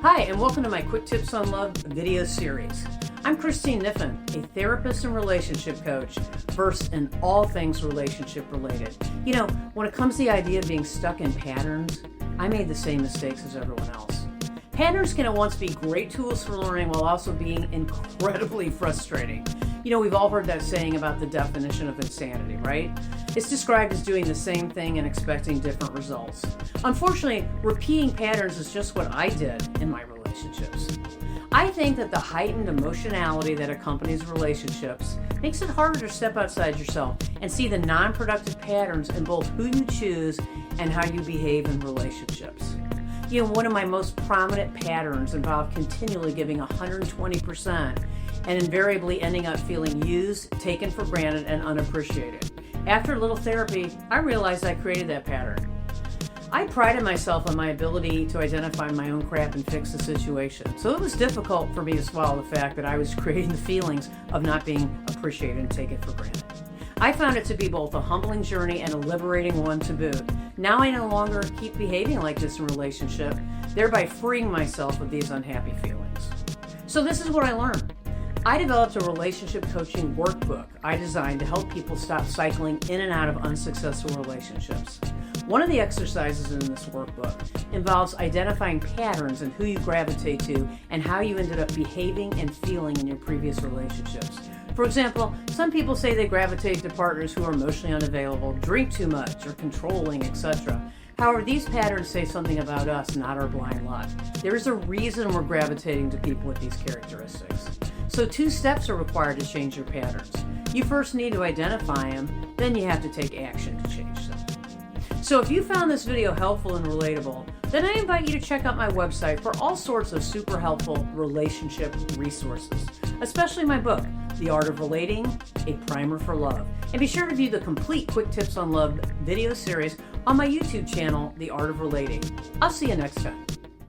Hi, and welcome to my Quick Tips on Love video series. I'm Christine Niffen, a therapist and relationship coach, versed in all things relationship related. You know, when it comes to the idea of being stuck in patterns, I made the same mistakes as everyone else. Patterns can at once be great tools for learning while also being incredibly frustrating. You know, we've all heard that saying about the definition of insanity, right? It's described as doing the same thing and expecting different results. Unfortunately, repeating patterns is just what I did in my relationships. I think that the heightened emotionality that accompanies relationships makes it harder to step outside yourself and see the non-productive patterns in both who you choose and how you behave in relationships. You know, one of my most prominent patterns involved continually giving 120% and invariably ending up feeling used, taken for granted, and unappreciated. After a little therapy, I realized I created that pattern. I prided myself on my ability to identify my own crap and fix the situation, so it was difficult for me to swallow the fact that I was creating the feelings of not being appreciated and taken for granted. I found it to be both a humbling journey and a liberating one to boot. Now I no longer keep behaving like this in relationship, thereby freeing myself of these unhappy feelings. So this is what I learned. I developed a relationship coaching workbook I designed to help people stop cycling in and out of unsuccessful relationships. One of the exercises in this workbook involves identifying patterns in who you gravitate to and how you ended up behaving and feeling in your previous relationships. For example, some people say they gravitate to partners who are emotionally unavailable, drink too much, or controlling, etc. However, these patterns say something about us, not our blind luck. There is a reason we're gravitating to people with these characteristics. So 2 steps are required to change your patterns. You first need to identify them, then you have to take action to change them. So if you found this video helpful and relatable, then I invite you to check out my website for all sorts of super helpful relationship resources, especially my book, The Art of Relating, A Primer for Love. And be sure to view the complete Quick Tips on Love video series on my YouTube channel, The Art of Relating. I'll see you next time.